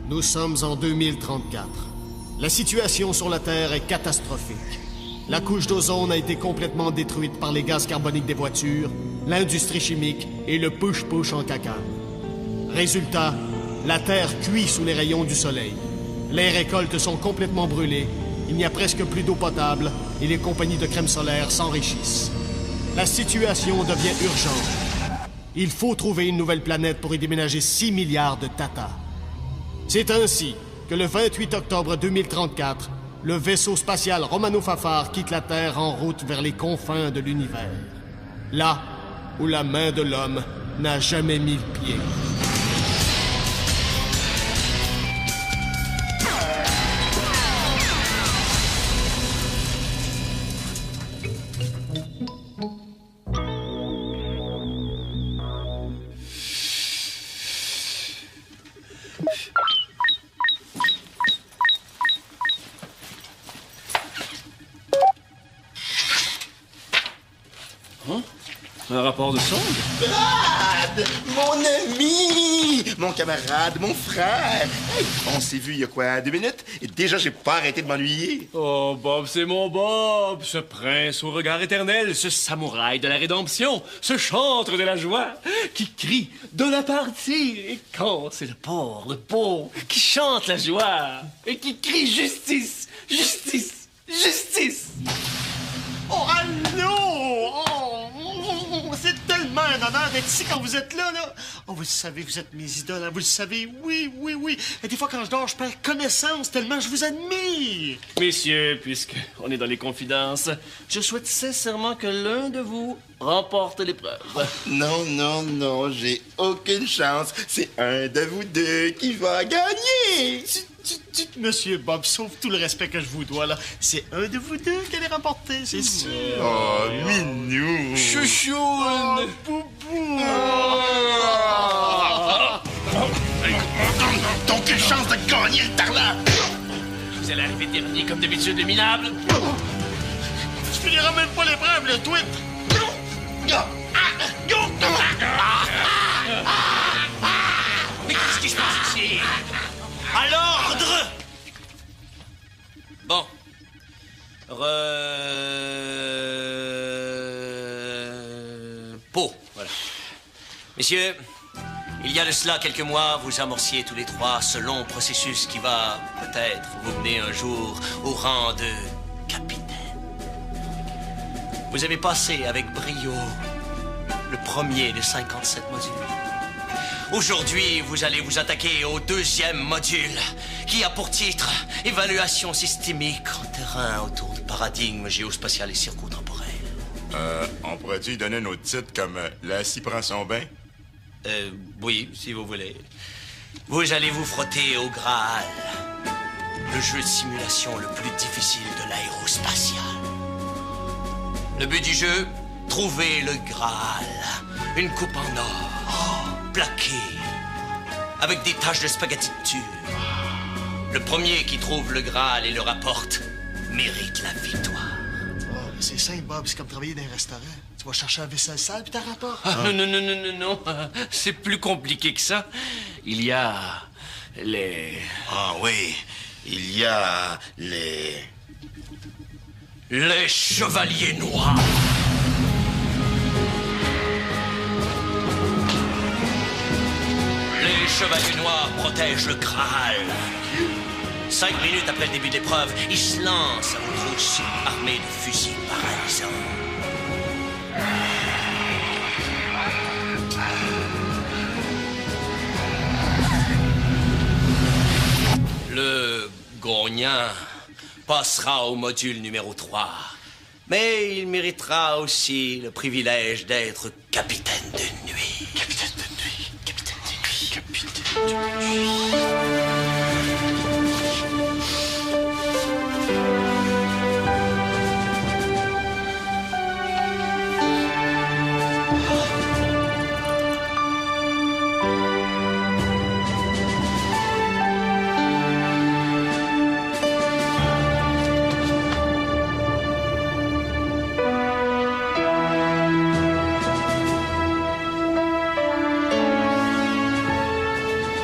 Nous sommes en 2034. La situation sur la Terre est catastrophique. La couche d'ozone a été complètement détruite par les gaz carboniques des voitures, l'industrie chimique et le push-push en cacane. Résultat, la Terre cuit sous les rayons du soleil. Les récoltes sont complètement brûlées, il n'y a presque plus d'eau potable et les compagnies de crème solaire s'enrichissent. La situation devient urgente. Il faut trouver une nouvelle planète pour y déménager 6 milliards de Tata. C'est ainsi que le 28 octobre 2034, le vaisseau spatial Romano Fafar quitte la Terre en route vers les confins de l'univers. Là où la main de l'homme n'a jamais mis le pied. Un rapport de sonde? Brad! Mon ami! Mon camarade, mon frère! Hey, on s'est vu il y a quoi, 2 minutes? Et déjà, j'ai pas arrêté de m'ennuyer. Oh, Bob, c'est mon Bob! Ce prince au regard éternel, ce samouraï de la rédemption, ce chantre de la joie, qui crie de la partie. Et quand c'est le pauvre, qui chante la joie, et qui crie justice, justice, justice! Oh, allô! C'est tellement un honneur d'être ici quand vous êtes là. Oh, vous le savez, vous êtes mes idoles, hein, vous le savez, oui, oui, oui. Et des fois, quand je dors, je perds connaissance tellement je vous admire. Messieurs, puisqu'on est dans les confidences, je souhaite sincèrement que l'un de vous remporte l'épreuve. Non, non, non, j'ai aucune chance. C'est un de vous deux qui va gagner. Monsieur Bob, sauf tout le respect que je vous dois, là, c'est un de vous deux qui allait remporter, c'est sûr. Oh, minou. Chouchoune! Boubou! T'as aucune chance de gagner le tarlat. Vous allez arriver dernier comme d'habitude, le minable. Je finirai même pas l'épreuve, le tweet. Mais qu'est-ce qui se passe ici? À l'ordre! Bon. Repos. Voilà. Messieurs, il y a de cela quelques mois, vous amorciez tous les trois ce long processus qui va, peut-être, vous mener un jour au rang de capitaine. Vous avez passé avec brio le premier de 57 modules. Aujourd'hui, vous allez vous attaquer au 2e module, qui a pour titre « Évaluation systémique en terrain autour du paradigme géospatial et circo-temporel ». On pourrait-tu donner un autre titre comme « La scie prend son bain » ? Oui, si vous voulez. Vous allez vous frotter au Graal, le jeu de simulation le plus difficile de l'aérospatial. Le but du jeu, trouver le Graal, une coupe en or, plaquée, avec des taches de spaghetti de tube. Le premier qui trouve le Graal et le rapporte mérite la victoire. Oh, c'est simple, Bob, c'est comme travailler dans un restaurant. Tu vas chercher un vaisselle sale puis t'en rapportes. Ah, non. C'est plus compliqué que ça. Il y a les... Ah oui, il y a les... Les Chevaliers Noirs. Les Chevaliers Noirs protègent le Graal. 5 minutes après le début de l'épreuve, ils se lancent à vos trousses armés de fusils paralysants. Le gagnant passera au module numéro 3. Mais il méritera aussi le privilège d'être capitaine de nuit. Capitaine de nuit, capitaine de nuit, capitaine de nuit.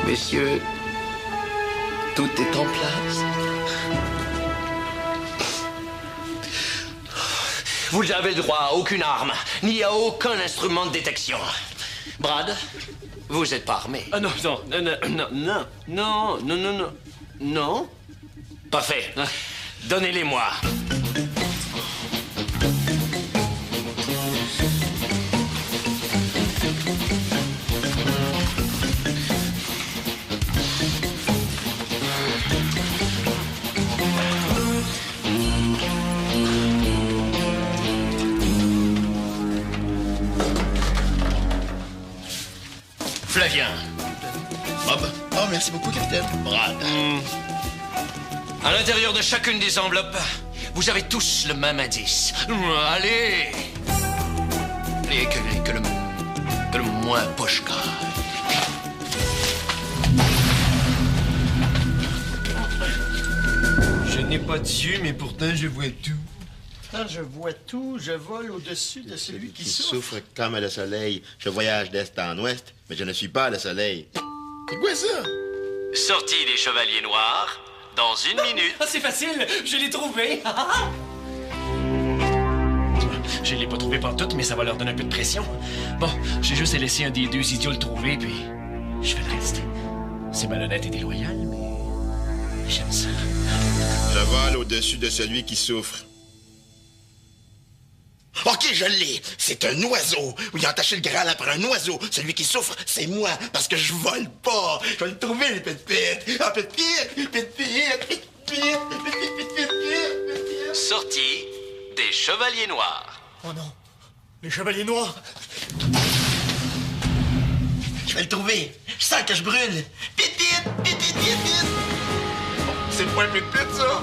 Messieurs, Tout est en place. Vous n'avez droit à aucune arme, ni à aucun instrument de détection. Brad, vous n'êtes pas armé. Ah non, non, non, non, non, non, non, non, non, non. Non? Parfait. Donnez-les-moi. Flavien. Bob. Oh, merci beaucoup, capitaine. Brad. À l'intérieur de chacune des enveloppes, vous avez tous le même indice. Allez! Et que le moins poche-cœur. Je n'ai pas de yeux, mais pourtant je vois tout. Quand je vois tout, je vole au-dessus de celui qui souffre. souffre comme le soleil. Je voyage d'est en ouest, mais je ne suis pas le soleil. C'est quoi ça? Sortie des Chevaliers Noirs dans 1 minute. Ah, c'est facile, je l'ai trouvé. Je l'ai pas trouvé pantoute, mais ça va leur donner un peu de pression. Bon, j'ai juste laissé un des deux idiots le trouver, puis je fais le reste. C'est malhonnête et déloyal, mais j'aime ça. Je vole au-dessus de celui qui souffre. OK, je l'ai. C'est un oiseau. Oui, entaché le Graal après un oiseau. Celui qui souffre, c'est moi, parce que je vole pas. Je vais le trouver, les pépites. Ah, pépites. Sortie des Chevaliers Noirs. Oh non, les Chevaliers Noirs. Je vais le trouver. Je sens que je brûle. Pétite. C'est pas un pépite, ça.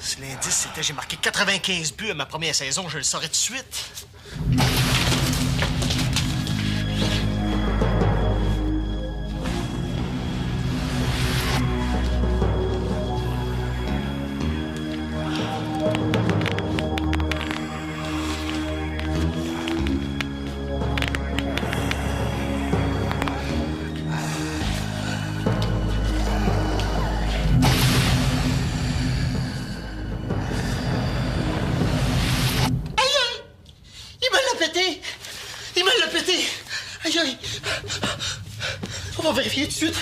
Si l'indice c'était j'ai marqué 95 buts à ma première saison, je le saurais tout de suite. Il me l'a pété! Aïe, aïe! On va vérifier tout de suite.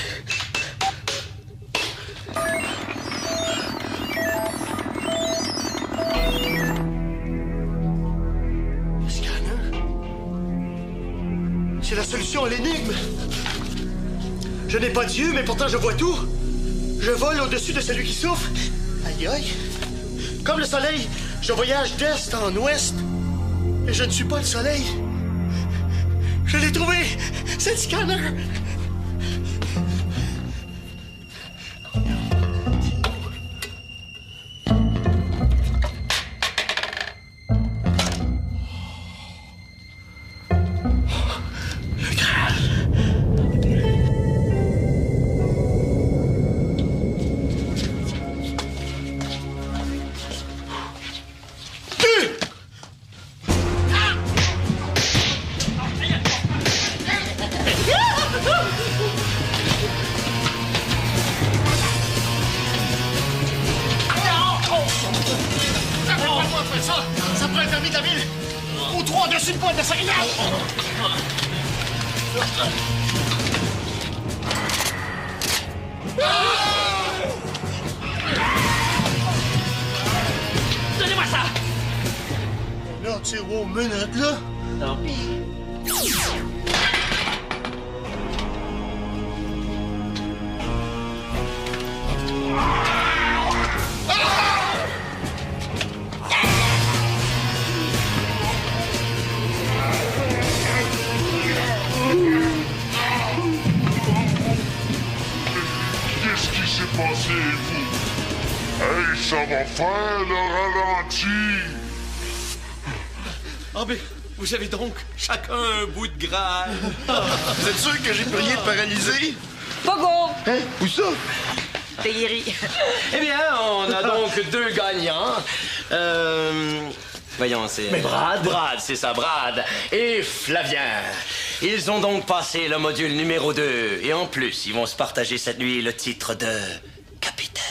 Le scanner? C'est la solution à l'énigme. Je n'ai pas d'yeux, mais pourtant je vois tout. Je vole au-dessus de celui qui souffre. Aïe, aïe! Comme le soleil, je voyage d'est en ouest. Et je ne suis pas le soleil. Je l'ai trouvé! C'est le scanner! Le Graal. Ça prend un permis de la ville! Ou 3 dessus de pointe de 5 Donnez-moi ça! Là, on tire aux menottes, là. Tant pis. Qu'est-ce qui s'est passé, vous? Hey, ça va faire le ralenti! Ah, mais vous avez donc chacun un bout de Graal. Vous êtes sûr que j'ai plus rien de paralysé? Pogo! Hein? Où ça? Payeri. Eh bien, on a donc 2 gagnants. Voyons, c'est... Mais Brad? Brad, c'est ça, Brad. Et Flavien. Ils ont donc passé le module numéro 2. Et en plus, ils vont se partager cette nuit le titre de capitaine.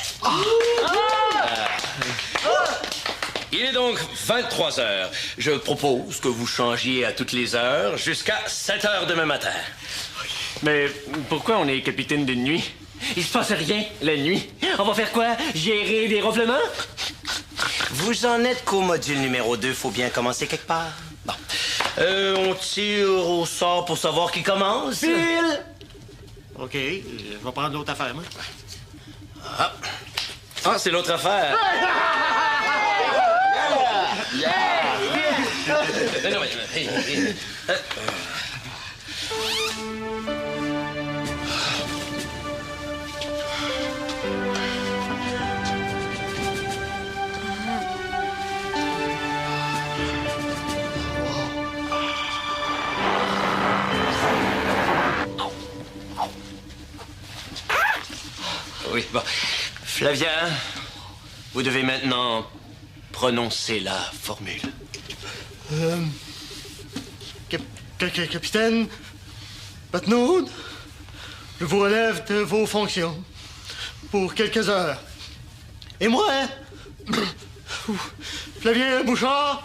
Il est donc 23 heures. Je propose que vous changiez à toutes les heures jusqu'à 7 heures demain matin. Mais pourquoi on est capitaine de nuit? Il se passe rien la nuit. On va faire quoi? Gérer des ronflements? Vous en êtes qu'au module numéro 2. Faut bien commencer quelque part. Bon. On tire au sort pour savoir qui commence. Phil! OK, je vais prendre l'autre affaire, moi. Ah, c'est l'autre affaire. Non, mais... Oui, bon. Flavien, vous devez maintenant prononcer la formule. Capitaine Patnaud, je vous relève de vos fonctions pour quelques heures. Et moi, Flavien Bouchard,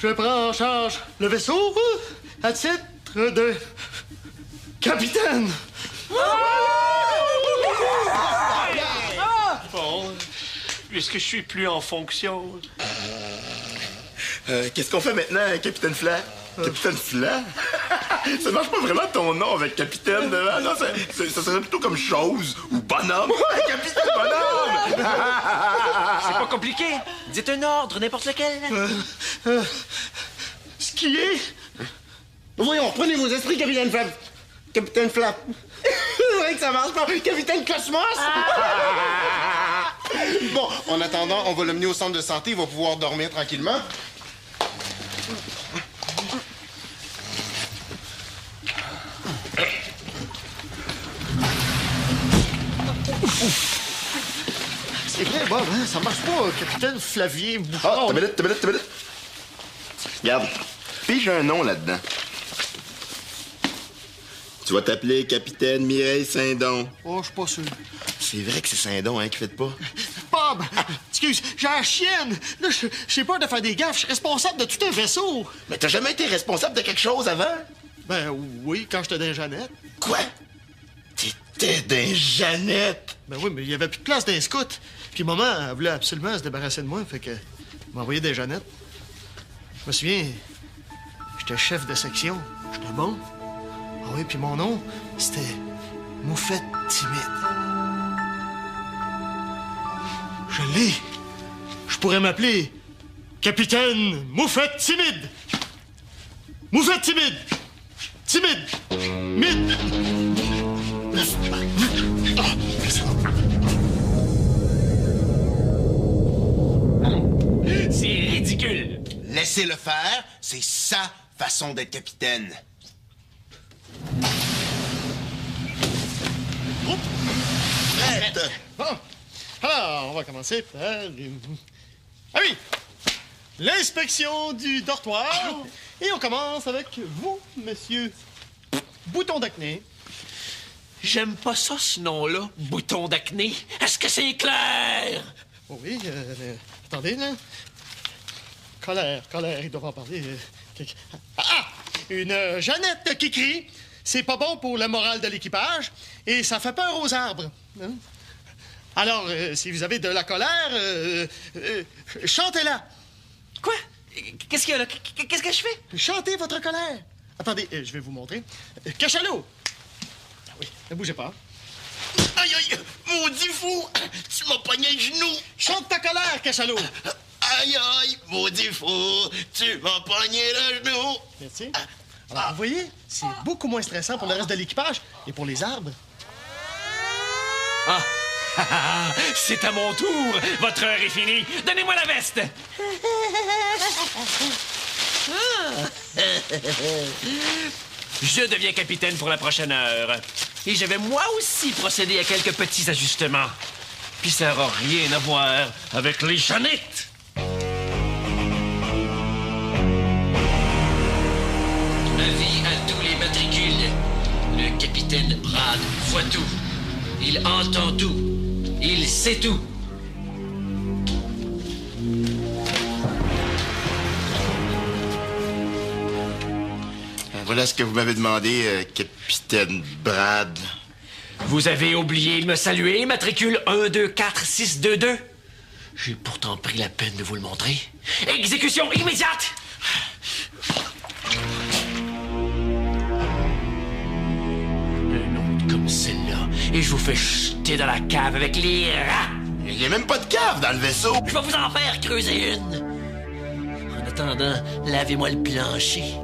je prends en charge le vaisseau à titre de capitaine. Bon, puisque je suis plus en fonction... Qu'est-ce qu'on fait maintenant, Capitaine Fla? Capitaine Fla? Ça marche pas vraiment ton nom avec Capitaine. Ah non, ça serait plutôt comme chose ou bonhomme. Ouais, Capitaine Bonhomme! C'est pas compliqué. Dites un ordre, n'importe lequel. Skier? Voyons, reprenez vos esprits, Capitaine Flap. Capitaine Flap. C'est vrai que ça marche pas. Capitaine Cosmos! Bon, en attendant, on va l'amener au centre de santé. Il va pouvoir dormir tranquillement. C'est vrai, Bob, hein? Ça marche pas, capitaine Flavien Bouchard. Ah, t'as minute. Regarde, pige un nom là-dedans. Tu vas t'appeler Capitaine Mireille Saint-Don. Oh, je suis pas sûr. C'est vrai que c'est Saint-Don, hein, qui fait pas. Bob, excuse, j'ai la chienne. Là, j'ai peur de faire des gaffes. Je suis responsable de tout un vaisseau. Mais t'as jamais été responsable de quelque chose avant? Ben oui, quand j'étais dans Jeannette. Quoi? T'étais dans Jeannette? Ben oui, mais il y avait plus de place dans les scouts. Puis maman, elle voulait absolument se débarrasser de moi, fait que m'a envoyé des Jeannettes. Je me souviens, j'étais chef de section. J'étais bon. Ah oui, puis mon nom, c'était Moufette Timide. Je l'ai. Je pourrais m'appeler Capitaine Moufette Timide. Moufette Timide. Timide. Mide. C'est ridicule. Laissez-le faire, c'est sa façon d'être capitaine. Prête! Bon. Alors, on va commencer par... Ah oui! L'inspection du dortoir. Et on commence avec vous, monsieur Bouton d'acné. J'aime pas ça, ce nom-là, bouton d'acné. Est-ce que c'est clair? Oh oui, attendez, là. Colère, il doit en parler. Une Jeannette qui crie. C'est pas bon pour le moral de l'équipage et ça fait peur aux arbres. Hein? Alors, si vous avez de la colère, chantez-la. Quoi? Qu'est-ce qu'il y a là? Qu'est-ce que je fais? Chantez votre colère. Attendez, je vais vous montrer. Cachalot! Ah oui, ne bougez pas. Aïe, aïe! Maudit fou! Tu m'as pogné le genou! Chante ta colère, Cachalot! Aïe, aïe! Maudit fou! Tu m'as pogné le genou! Merci. Alors, vous voyez, c'est beaucoup moins stressant pour le reste de l'équipage et pour les arbres. Ah! C'est à mon tour! Votre heure est finie! Donnez-moi la veste! Je deviens capitaine pour la prochaine heure. Et je vais moi aussi procéder à quelques petits ajustements. Puis ça n'aura rien à voir avec les Jeannettes. capitaine Brad voit tout. Il entend tout. Il sait tout. Voilà ce que vous m'avez demandé, capitaine Brad. Vous avez oublié de me saluer, matricule 124622. J'ai pourtant pris la peine de vous le montrer. Exécution immédiate! Un autre comme celle-là, et je vous fais jeter dans la cave avec les rats. Il n'y a même pas de cave dans le vaisseau. Je vais vous en faire creuser une. En attendant, lavez-moi le plancher.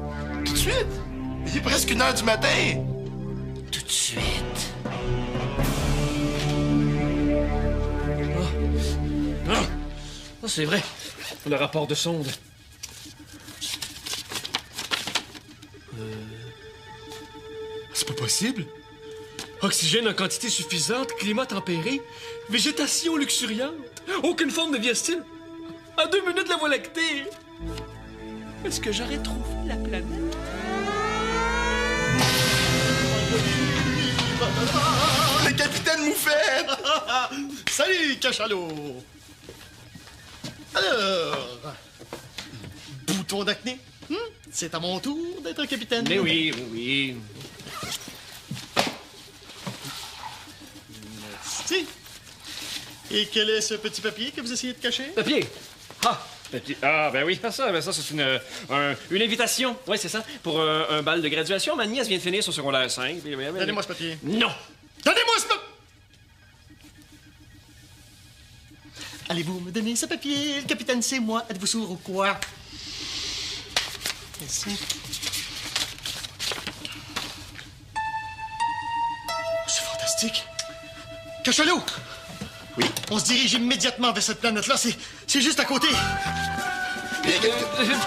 Tout de suite? Il est presque 1h du matin. Tout de suite. Oh, c'est vrai. Le rapport de sonde. C'est pas possible. Oxygène en quantité suffisante, climat tempéré, végétation luxuriante, aucune forme de vie hostile. En 2 minutes, la Voie lactée. Est-ce que j'aurais trouvé la planète? Le capitaine Moufette! Salut, cachalot! Alors... Bouton d'acné? C'est à mon tour d'être un capitaine. Mais oui, oui. Merci. Et quel est ce petit papier que vous essayez de cacher? Papier. Papier. Ah, ben oui, ça, c'est une invitation. Oui, c'est ça. Pour un bal de graduation. Ma nièce vient de finir son secondaire 5. Donnez-moi ce papier. Non. Donnez-moi ce papier! Allez-vous me donner ce papier? Le capitaine, c'est moi. Êtes-vous sourd ou quoi? Merci. C'est fantastique. Cachalot! Oui? On se dirige immédiatement vers cette planète-là. C'est juste à côté. J'ai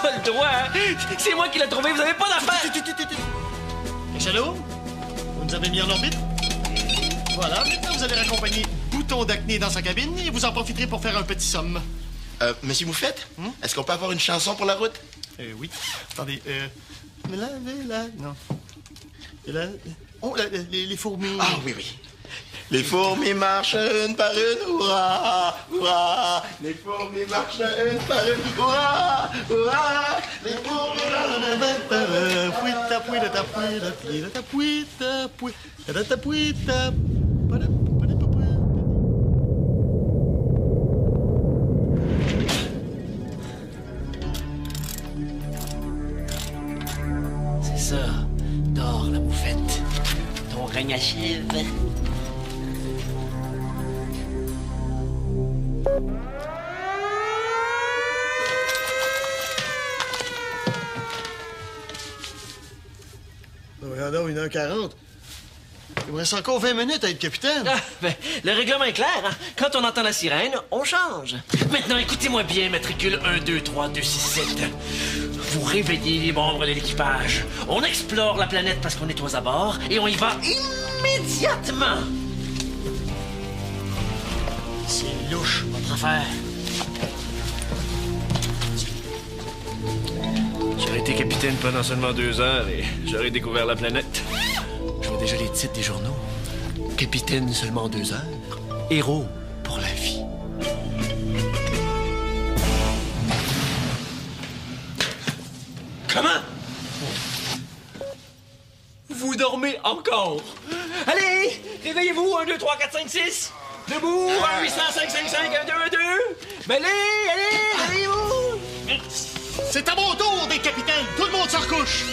pas le droit, hein? C'est moi qui l'ai trouvé, vous avez pas d'affaire! Cachalot, vous nous avez mis en orbite. Voilà, maintenant vous allez raccompagner Bouton d'acné dans sa cabine et vous en profiterez pour faire un petit somme. Monsieur Moufette, est-ce qu'on peut avoir une chanson pour la route? Oui. Attendez, non. Oh, les fourmis. Ah, oui, oui. Les fourmis marchent une par une, hurrah, hurrah. Les fourmis marchent une par une, hurrah, hurrah. Les fourmis C'est ça. Dors, la moufette. Ton règne achève. Regardons, 1h40. Il me reste encore 20 minutes à être capitaine. Ah, ben, le règlement est clair, hein? Quand on entend la sirène, on change. Maintenant, écoutez-moi bien, matricule 123267. Vous réveillez les membres de l'équipage. On explore la planète parce qu'on est aux abords et on y va immédiatement. C'est louche, votre affaire. J'aurais été capitaine pendant seulement 2 heures et j'aurais découvert la planète. Je vois déjà les titres des journaux. Capitaine seulement 2 heures. Héros pour la vie. Comment? Vous dormez encore? Allez, réveillez-vous. 1, 2, 3, 4, 5, 6. Debout. 1, 800, 5, 5, 5, 1, 2, 1, 2. Ben allez, réveillez-vous. C'est à mon tour des capitaines. Tout le monde se recouche.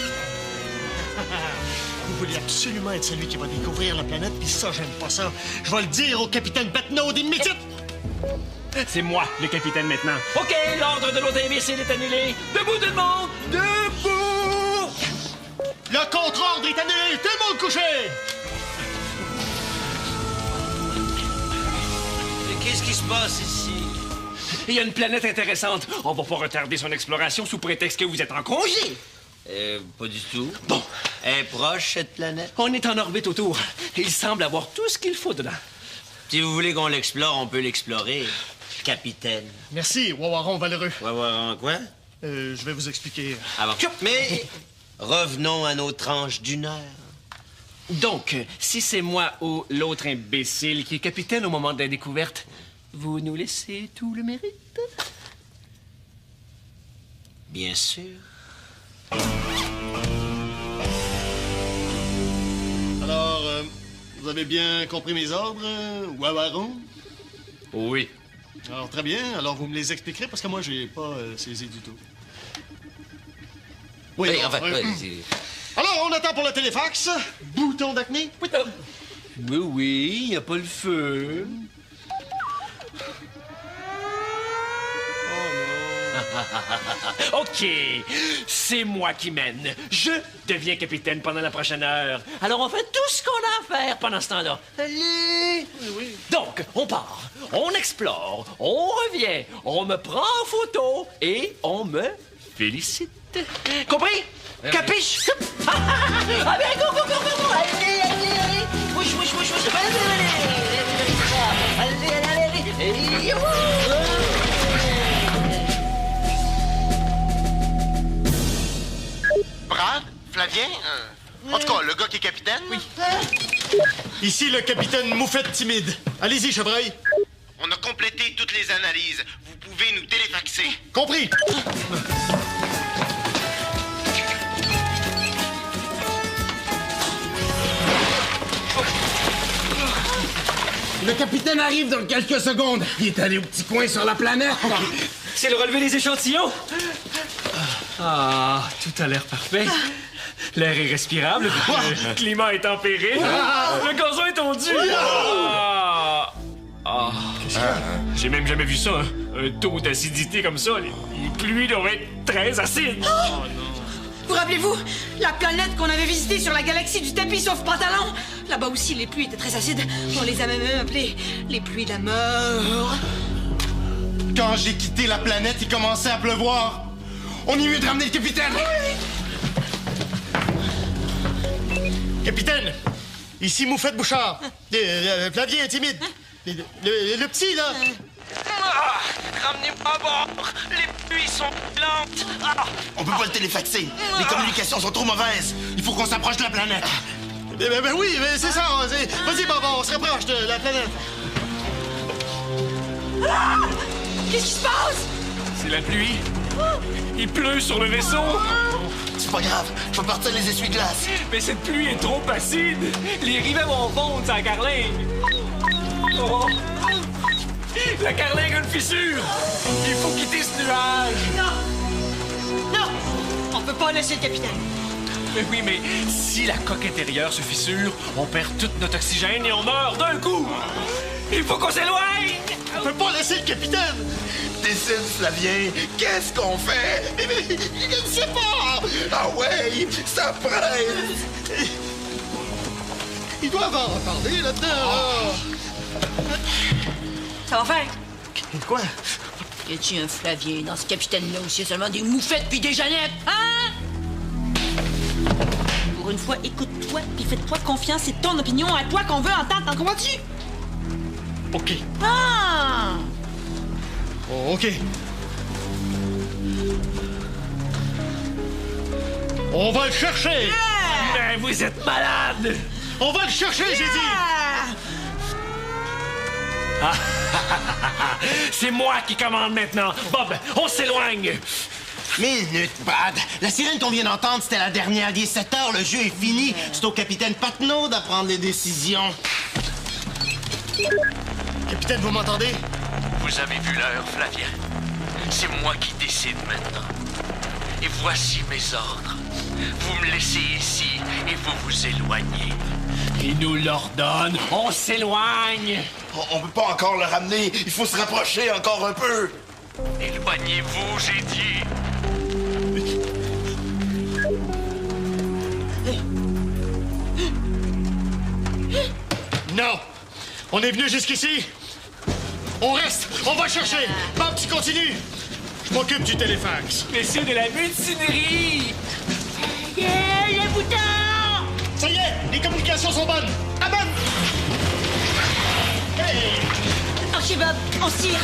Vous voulez absolument être celui qui va découvrir la planète, puis ça, j'aime pas ça. Je vais le dire au capitaine Batnaud d'immédiat. C'est moi, le capitaine, maintenant. OK, l'ordre de l'autre imbécile est annulé. Debout, tout le monde. Debout. Le contre-ordre est annulé. Tout le monde couché. Mais qu'est-ce qui se passe ici? Il y a une planète intéressante. On va pas retarder son exploration sous prétexte que vous êtes en congé. Pas du tout. Bon. Elle est proche, cette planète? On est en orbite autour. Il semble avoir tout ce qu'il faut dedans. Si vous voulez qu'on l'explore, on peut l'explorer. Capitaine. Merci, Wawaron valeureux. Wawaron quoi? Je vais vous expliquer. Ah bon. Mais revenons à nos tranches d'1 heure. Donc, si c'est moi ou l'autre imbécile qui est capitaine au moment de la découverte, vous nous laissez tout le mérite? Bien sûr. Alors, vous avez bien compris mes ordres, Wawaron? Oui. Alors, très bien. Alors, vous me les expliquerez parce que moi, j'ai pas saisi du tout. Oui, Oui, bon, enfin, oui. Alors, on attend pour le téléfax. Bouton d'acné. Oui, oui, il n'y a pas le feu. OK, c'est moi qui mène. Je deviens capitaine pendant la prochaine heure. Alors on fait tout ce qu'on a à faire pendant ce temps-là. Allez! Oui. Donc, on part, on explore, on revient, on me prend en photo et on me félicite. Compris? Capiche? Ah bien, go, go, go, go, go! Allez, allez, allez! Wesh, wesh, wesh, wesh! Allez, allez, allez! Allez, allez, allez! Youhou! Brad? Flavien? En tout cas, le gars qui est capitaine? Oui. Ici le capitaine Moufette Timide. Allez-y, chevreuil. On a complété toutes les analyses. Vous pouvez nous téléfaxer. Compris. Le capitaine arrive dans quelques secondes. Il est allé au petit coin sur la planète. C'est le relevé des échantillons? Ah, tout a l'air parfait. L'air est respirable, le climat est tempéré, le gazon est tondu. J'ai même jamais vu ça, hein. Un taux d'acidité comme ça. Les pluies doivent être très acides. Vous rappelez-vous, la planète qu'on avait visitée sur la galaxie du tapis sauf pantalon? Là-bas aussi, les pluies étaient très acides. On les a même appelées les pluies de la mort. Quand j'ai quitté la planète, il commençait à pleuvoir. On est mieux de ramener le capitaine. Capitaine, ici Moufette Bouchard. Flavien est timide. Le petit, là. Ramenez-moi à bord. Les pluies sont lentes. On peut pas le téléfaxer. Les communications sont trop mauvaises. Il faut qu'on s'approche de la planète. Ben oui, mais c'est ça. Vas-y, Baba, on se rapproche de la planète. Qu'est-ce qui se passe? C'est la pluie. Il pleut sur le vaisseau. C'est pas grave, je vais partir les essuie-glaces. Mais cette pluie est trop acide. Les rivets vont fondre sur la carlingue. Oh. La carlingue a une fissure. Il faut quitter ce nuage. Non! Non! On peut pas laisser le capitaine. Mais oui, mais si la coque intérieure se fissure, on perd tout notre oxygène et on meurt d'un coup. Il faut qu'on s'éloigne. On peut pas laisser le capitaine. Décide, Flavien, qu'est-ce qu'on fait? Je ne sais pas! Ah ouais, ça presse! Ils doivent en parler là-dedans. Ça va faire? Quoi? Y a-t-il un Flavien dans ce capitaine-là où il y a seulement des moufettes puis des Jeannettes? Hein? Pour une fois, écoute-toi puis fais-toi confiance. C'est ton opinion à toi qu'on veut entendre. T'en comprends-tu? OK. Ah! Oh, OK. On va le chercher! Mais vous êtes malade! On va le chercher, j'ai dit! C'est moi qui commande maintenant. Bob, on s'éloigne. Minute, Brad. La sirène qu'on vient d'entendre, c'était la dernière. Il est 7 heures, le jeu est fini. C'est au capitaine Patnaud de prendre les décisions. Capitaine, vous m'entendez? Vous avez vu l'heure, Flavien. C'est moi qui décide maintenant. Et voici mes ordres. Vous me laissez ici et vous vous éloignez. Il nous l'ordonne. On s'éloigne. On peut pas encore le ramener. Il faut se rapprocher encore un peu. Éloignez-vous, j'ai dit. Non! On est venu jusqu'ici. On reste. On va chercher. Bob, tu continues. Je m'occupe du téléfax. Mais c'est de la mutinerie. Yeah, les boutons! Ça y est, les communications sont bonnes. À bonne! Hey! Ok, Bob, on se tire.